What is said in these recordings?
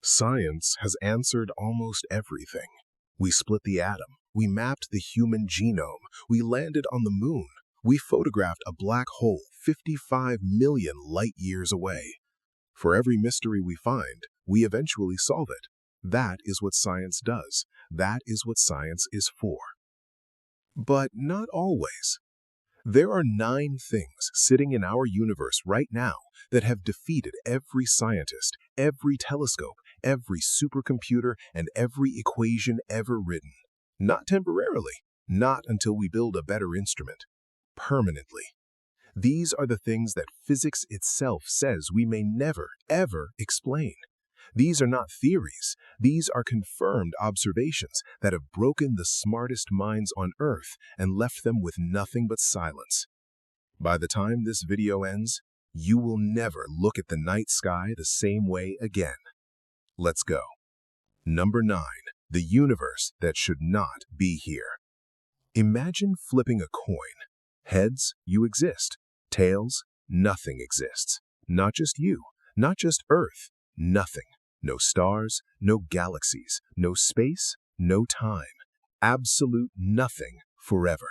Science has answered almost everything. We split the atom, we mapped the human genome, we landed on the moon, we photographed a black hole 55 million light years away. For every mystery we find, we eventually solve it. That is what science does. That is what science is for. But not always. There are 9 things sitting in our universe right now that have defeated every scientist, every telescope, every supercomputer, and every equation ever written. Not temporarily, not until we build a better instrument. Permanently. These are the things that physics itself says we may never, ever explain. These are not theories. These are confirmed observations that have broken the smartest minds on Earth and left them with nothing but silence. By the time this video ends, you will never look at the night sky the same way again. Let's go. Number 9. The universe that should not be here. Imagine flipping a coin. Heads, you exist. Tails, nothing exists. Not just you, not just Earth, nothing. No stars, no galaxies, no space, no time. Absolute nothing forever.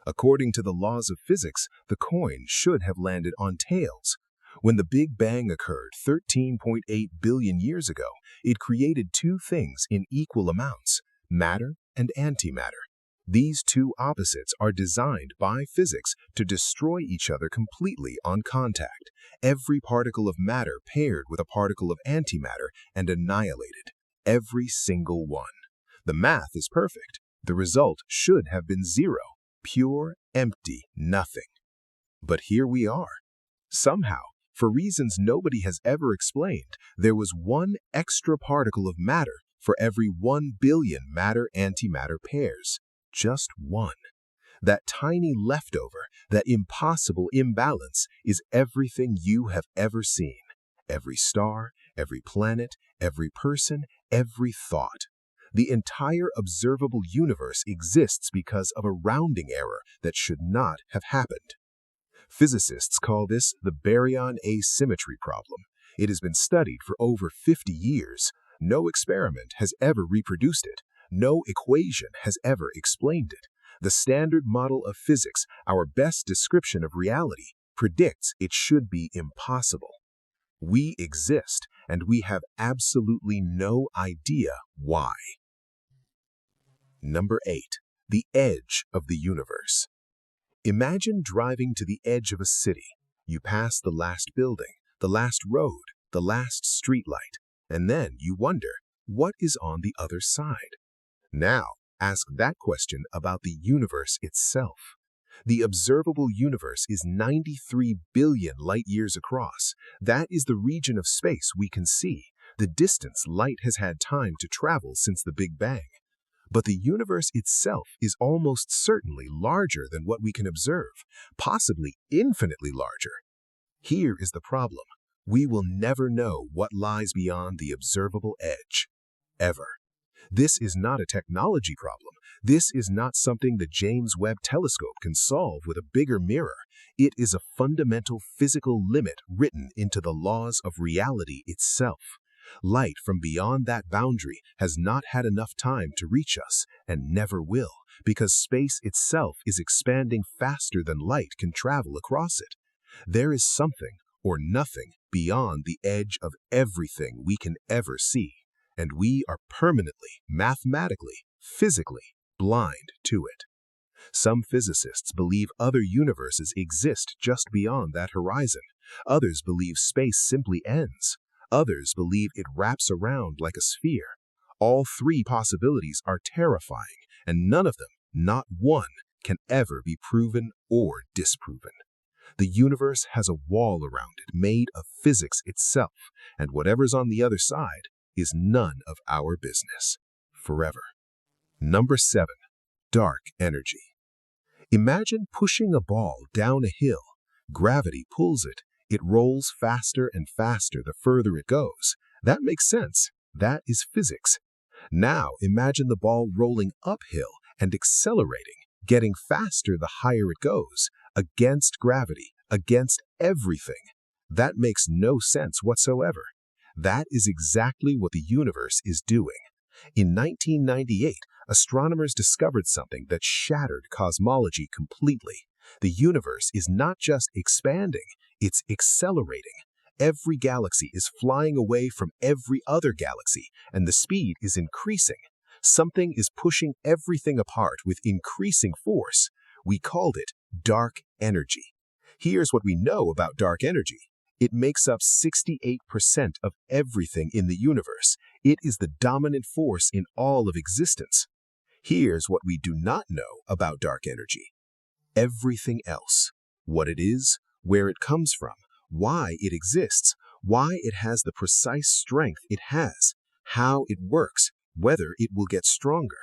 According to the laws of physics, the coin should have landed on tails. When the Big Bang occurred 13.8 billion years ago, it created 2 things in equal amounts, matter and antimatter. These 2 opposites are designed by physics to destroy each other completely on contact. Every particle of matter paired with a particle of antimatter and annihilated. Every single one. The math is perfect. The result should have been 0. Pure, empty, nothing. But here we are. Somehow, for reasons nobody has ever explained, there was 1 extra particle of matter for every 1 billion matter-antimatter pairs. Just 1. That tiny leftover, that impossible imbalance, is everything you have ever seen. Every star, every planet, every person, every thought. The entire observable universe exists because of a rounding error that should not have happened. Physicists call this the baryon asymmetry problem. It has been studied for over 50 years. No experiment has ever reproduced it. No equation has ever explained it. The standard model of physics, our best description of reality, predicts it should be impossible. We exist, and we have absolutely no idea why. Number 8. The edge of the universe. Imagine driving to the edge of a city. You pass the last building, the last road, the last streetlight, and then you wonder, what is on the other side? Now, ask that question about the universe itself. The observable universe is 93 billion light-years across. That is the region of space we can see, the distance light has had time to travel since the Big Bang. But the universe itself is almost certainly larger than what we can observe, possibly infinitely larger. Here is the problem. We will never know what lies beyond the observable edge. Ever. This is not a technology problem. This is not something the James Webb telescope can solve with a bigger mirror. It is a fundamental physical limit written into the laws of reality itself. Light from beyond that boundary has not had enough time to reach us, and never will, because space itself is expanding faster than light can travel across it. There is something, or nothing, beyond the edge of everything we can ever see, and we are permanently, mathematically, physically blind to it. Some physicists believe other universes exist just beyond that horizon. Others believe space simply ends. Others believe it wraps around like a sphere. All 3 possibilities are terrifying, and none of them, not one, can ever be proven or disproven. The universe has a wall around it made of physics itself, and whatever's on the other side is none of our business. Forever. Number 7. Dark energy. Imagine pushing a ball down a hill. Gravity pulls it. It rolls faster and faster the further it goes. That makes sense. That is physics. Now imagine the ball rolling uphill and accelerating, getting faster the higher it goes, against gravity, against everything. That makes no sense whatsoever. That is exactly what the universe is doing. In 1998, astronomers discovered something that shattered cosmology completely. The universe is not just expanding, it's accelerating. Every galaxy is flying away from every other galaxy, and the speed is increasing. Something is pushing everything apart with increasing force. We called it dark energy. Here's what we know about dark energy. It makes up 68% of everything in the universe. It is the dominant force in all of existence. Here's what we do not know about dark energy. Everything else. What it is, where it comes from, why it exists, why it has the precise strength it has, how it works, whether it will get stronger.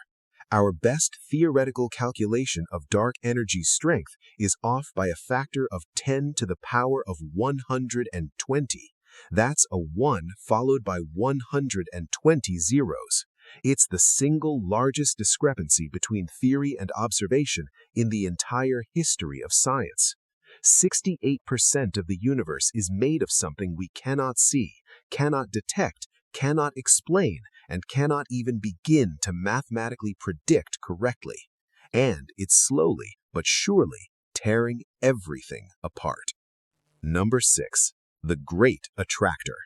Our best theoretical calculation of dark energy's strength is off by a factor of 10 to the power of 120. That's a 1 followed by 120 zeros. It's the single largest discrepancy between theory and observation in the entire history of science. 68% of the universe is made of something we cannot see, cannot detect, cannot explain, and cannot even begin to mathematically predict correctly. And it's slowly but surely tearing everything apart. Number 6. The Great Attractor.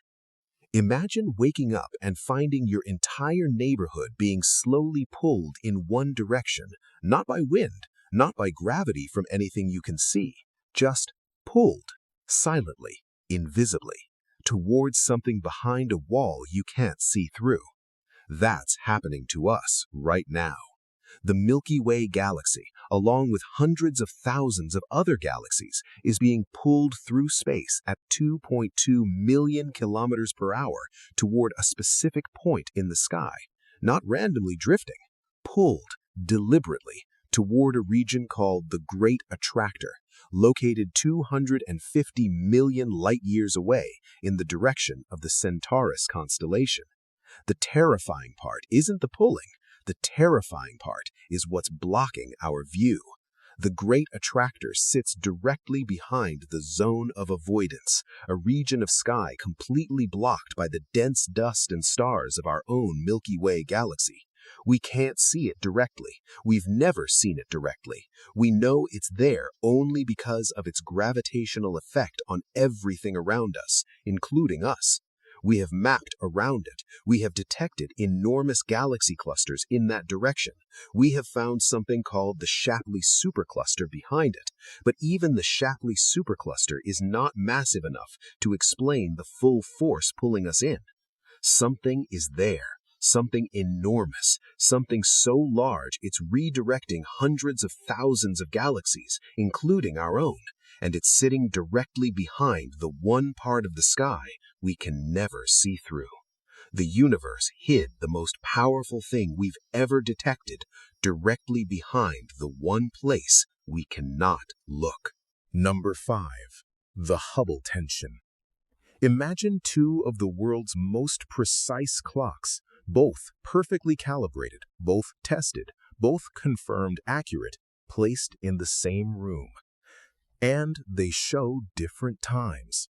Imagine waking up and finding your entire neighborhood being slowly pulled in one direction, not by wind, not by gravity from anything you can see, just pulled, silently, invisibly, towards something behind a wall you can't see through. That's happening to us right now. The Milky Way galaxy, along with hundreds of thousands of other galaxies, is being pulled through space at 2.2 million kilometers per hour toward a specific point in the sky, not randomly drifting, pulled deliberately toward a region called the Great Attractor, located 250 million light-years away in the direction of the Centaurus constellation. The terrifying part isn't the pulling. The terrifying part is what's blocking our view. The Great Attractor sits directly behind the zone of avoidance, a region of sky completely blocked by the dense dust and stars of our own Milky Way galaxy. We can't see it directly. We've never seen it directly. We know it's there only because of its gravitational effect on everything around us, including us. We have mapped around it. We have detected enormous galaxy clusters in that direction. We have found something called the Shapley supercluster behind it. But even the Shapley supercluster is not massive enough to explain the full force pulling us in. Something is there. Something enormous, something so large it's redirecting hundreds of thousands of galaxies, including our own, and it's sitting directly behind the one part of the sky we can never see through. The universe hid the most powerful thing we've ever detected directly behind the one place we cannot look. Number 5. The Hubble tension. Imagine two of the world's most precise clocks, both perfectly calibrated, both tested, both confirmed accurate, placed in the same room. And they show different times.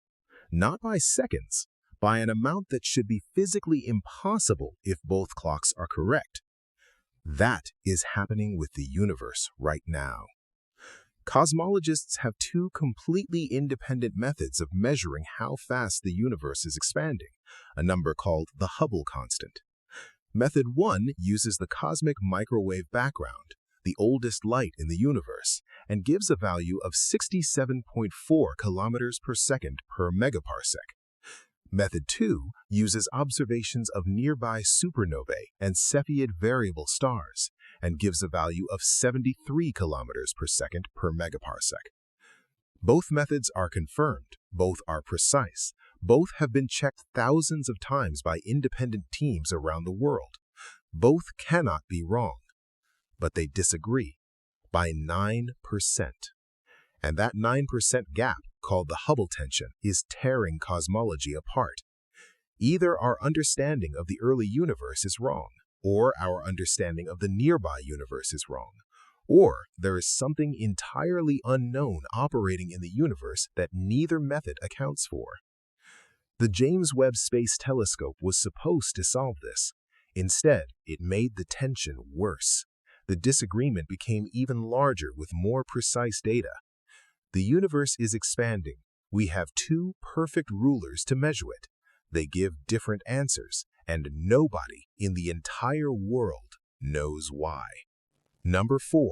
Not by seconds, by an amount that should be physically impossible if both clocks are correct. That is happening with the universe right now. Cosmologists have two completely independent methods of measuring how fast the universe is expanding, a number called the Hubble constant. Method 1 uses the cosmic microwave background, the oldest light in the universe, and gives a value of 67.4 kilometers per second per megaparsec. Method 2 uses observations of nearby supernovae and Cepheid variable stars, and gives a value of 73 kilometers per second per megaparsec. Both methods are confirmed, both are precise, both have been checked thousands of times by independent teams around the world. Both cannot be wrong, but they disagree by 9%. And that 9% gap, called the Hubble tension, is tearing cosmology apart. Either our understanding of the early universe is wrong, or our understanding of the nearby universe is wrong, or there is something entirely unknown operating in the universe that neither method accounts for. The James Webb Space Telescope was supposed to solve this. Instead, it made the tension worse. The disagreement became even larger with more precise data. The universe is expanding. We have two perfect rulers to measure it. They give different answers, and nobody in the entire world knows why. Number 4.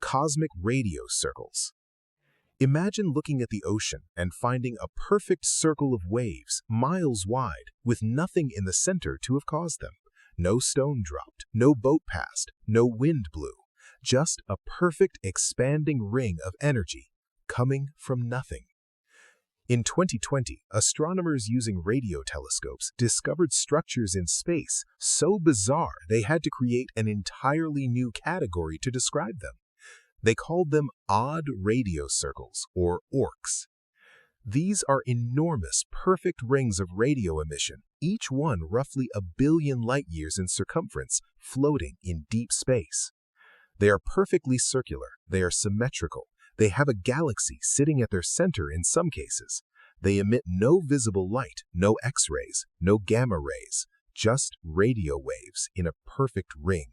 Cosmic radio circles. Imagine looking at the ocean and finding a perfect circle of waves, miles wide, with nothing in the center to have caused them. No stone dropped, no boat passed, no wind blew. Just a perfect expanding ring of energy coming from nothing. In 2020, astronomers using radio telescopes discovered structures in space so bizarre they had to create an entirely new category to describe them. They called them odd radio circles, or ORCs. These are enormous, perfect rings of radio emission, each one roughly 1 billion light-years in circumference, floating in deep space. They are perfectly circular, they are symmetrical, they have a galaxy sitting at their center in some cases. They emit no visible light, no X-rays, no gamma rays, just radio waves in a perfect ring.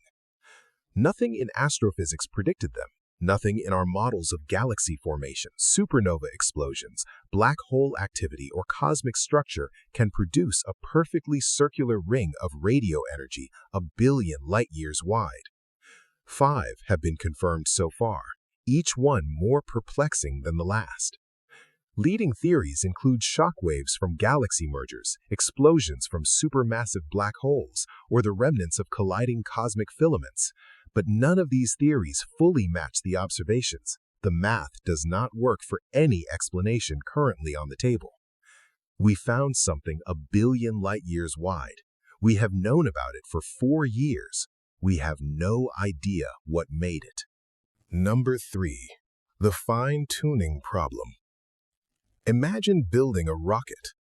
Nothing in astrophysics predicted them. Nothing in our models of galaxy formation, supernova explosions, black hole activity, or cosmic structure can produce a perfectly circular ring of radio energy 1 billion light-years wide. 5 have been confirmed so far, each one more perplexing than the last. Leading theories include shock waves from galaxy mergers, explosions from supermassive black holes, or the remnants of colliding cosmic filaments. But none of these theories fully match the observations. The math does not work for any explanation currently on the table. We found something 1 billion light-years wide. We have known about it for 4 years. We have no idea what made it. Number 3. The fine-tuning problem. Imagine building a rocket.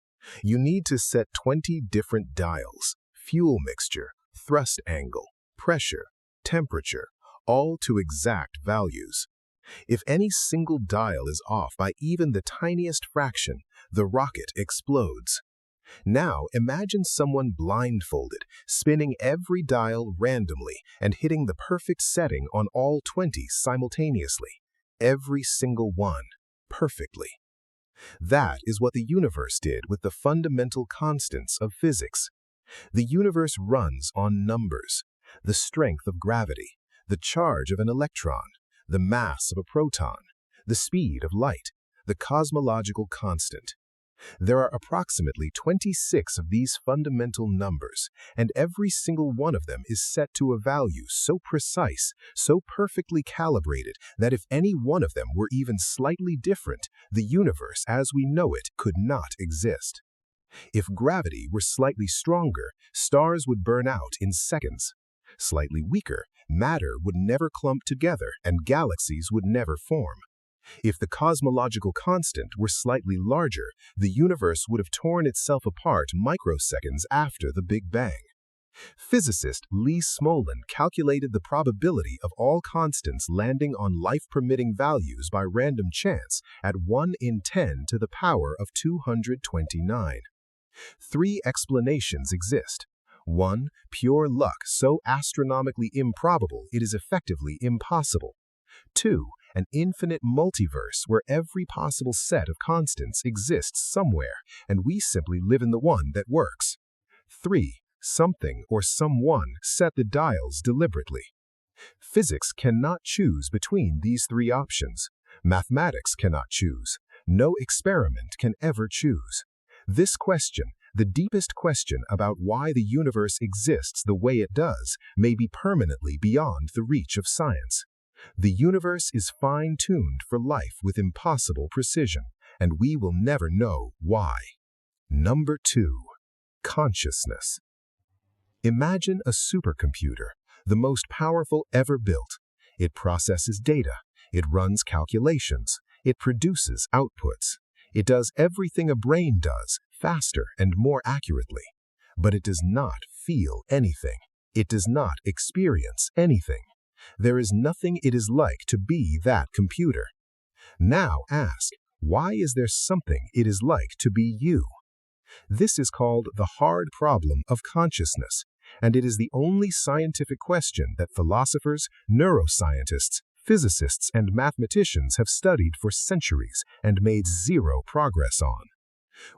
You need to set 20 different dials, fuel mixture, thrust angle, pressure, temperature, all to exact values. If any single dial is off by even the tiniest fraction, the rocket explodes. Now imagine someone blindfolded, spinning every dial randomly and hitting the perfect setting on all 20 simultaneously. Every single one, perfectly. That is what the universe did with the fundamental constants of physics. The universe runs on numbers. The strength of gravity, the charge of an electron, the mass of a proton, the speed of light, the cosmological constant. There are approximately 26 of these fundamental numbers, and every single one of them is set to a value so precise, so perfectly calibrated, that if any one of them were even slightly different, the universe as we know it could not exist. If gravity were slightly stronger, stars would burn out in seconds. Slightly weaker, matter would never clump together and galaxies would never form. If the cosmological constant were slightly larger, the universe would have torn itself apart microseconds after the Big Bang. Physicist Lee Smolin calculated the probability of all constants landing on life-permitting values by random chance at 1 in 10 to the power of 229. 3 explanations exist. 1. Pure luck so astronomically improbable it is effectively impossible. 2. An infinite multiverse where every possible set of constants exists somewhere, and we simply live in the one that works. 3. Something or someone set the dials deliberately. Physics cannot choose between these 3 options. Mathematics cannot choose. No experiment can ever choose. This question, the deepest question about why the universe exists the way it does, may be permanently beyond the reach of science. The universe is fine-tuned for life with impossible precision, and we will never know why. Number 2. Consciousness. Imagine a supercomputer, the most powerful ever built. It processes data, it runs calculations, it produces outputs. It does everything a brain does, faster and more accurately. But it does not feel anything. It does not experience anything. There is nothing it is like to be that computer. Now ask, why is there something it is like to be you? This is called the hard problem of consciousness, and it is the only scientific question that philosophers, neuroscientists, physicists, and mathematicians have studied for centuries and made zero progress on.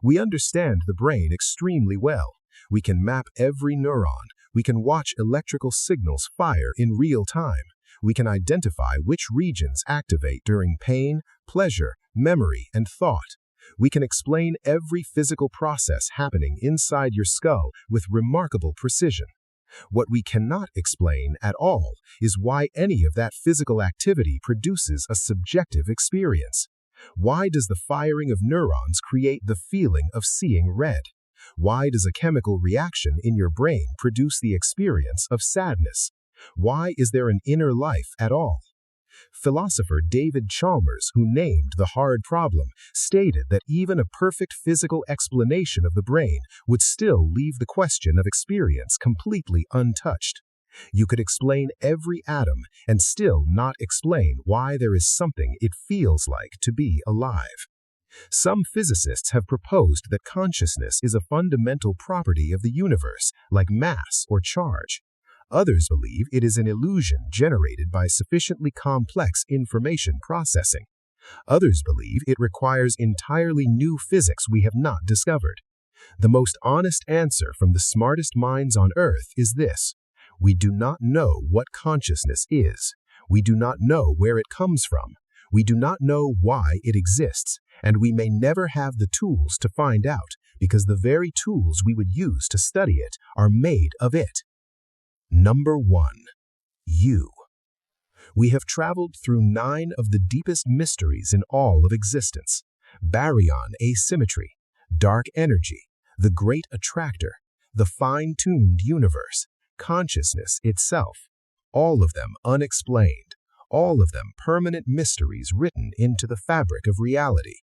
We understand the brain extremely well. We can map every neuron. We can watch electrical signals fire in real time. We can identify which regions activate during pain, pleasure, memory, and thought. We can explain every physical process happening inside your skull with remarkable precision. What we cannot explain at all is why any of that physical activity produces a subjective experience. Why does the firing of neurons create the feeling of seeing red? Why does a chemical reaction in your brain produce the experience of sadness? Why is there an inner life at all? Philosopher David Chalmers, who named the hard problem, stated that even a perfect physical explanation of the brain would still leave the question of experience completely untouched. You could explain every atom and still not explain why there is something it feels like to be alive. Some physicists have proposed that consciousness is a fundamental property of the universe, like mass or charge. Others believe it is an illusion generated by sufficiently complex information processing. Others believe it requires entirely new physics we have not discovered. The most honest answer from the smartest minds on Earth is this: we do not know what consciousness is. We do not know where it comes from. We do not know why it exists, and we may never have the tools to find out, because the very tools we would use to study it are made of it. Number 1. You. We have traveled through 9 of the deepest mysteries in all of existence: baryon asymmetry, dark energy, the great attractor, the fine-tuned universe, consciousness itself, all of them unexplained, all of them permanent mysteries written into the fabric of reality.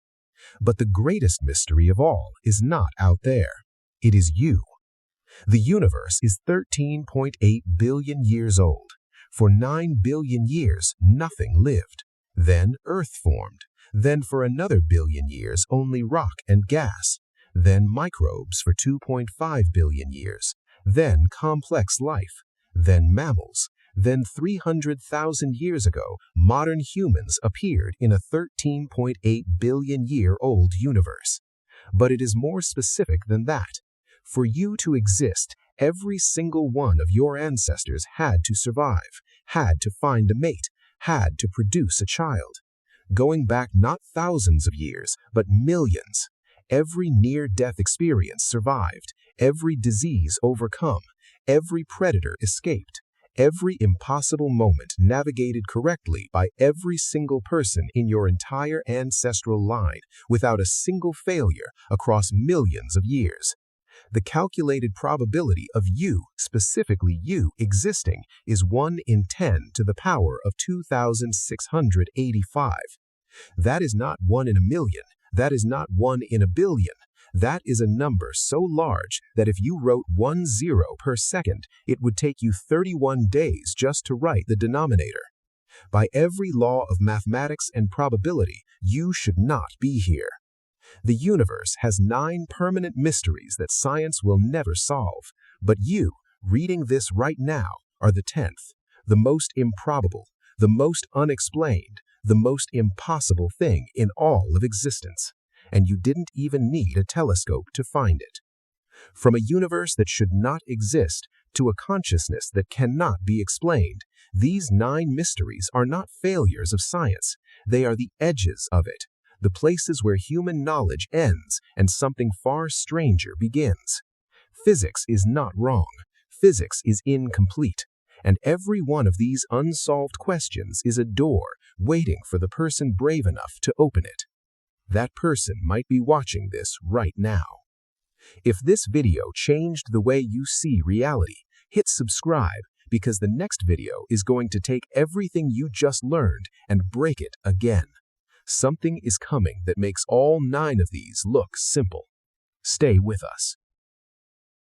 But the greatest mystery of all is not out there. It is you. The universe is 13.8 billion years old. For 9 billion years, nothing lived. Then Earth formed. Then for another billion years, only rock and gas. Then microbes for 2.5 billion years. Then complex life. Then mammals. Then 300,000 years ago, modern humans appeared in a 13.8 billion year old universe. But it is more specific than that. For you to exist, every single one of your ancestors had to survive, had to find a mate, had to produce a child. Going back not thousands of years, but millions. Every near-death experience survived, every disease overcome, every predator escaped, every impossible moment navigated correctly by every single person in your entire ancestral line without a single failure across millions of years. The calculated probability of you, specifically you, existing is 1 in 10 to the power of 2,685. That is not 1 in a million. That is not 1 in a billion. That is a number so large that if you wrote 1 0 per second, it would take you 31 days just to write the denominator. By every law of mathematics and probability, you should not be here. The universe has 9 permanent mysteries that science will never solve, but you, reading this right now, are the 10th, the most improbable, the most unexplained, the most impossible thing in all of existence, and you didn't even need a telescope to find it. From a universe that should not exist to a consciousness that cannot be explained, these 9 mysteries are not failures of science, they are the edges of it. The places where human knowledge ends and something far stranger begins. Physics is not wrong. Physics is incomplete. And every one of these unsolved questions is a door waiting for the person brave enough to open it. That person might be watching this right now. If this video changed the way you see reality, hit subscribe, because the next video is going to take everything you just learned and break it again. Something is coming that makes all 9 of these look simple. Stay with us.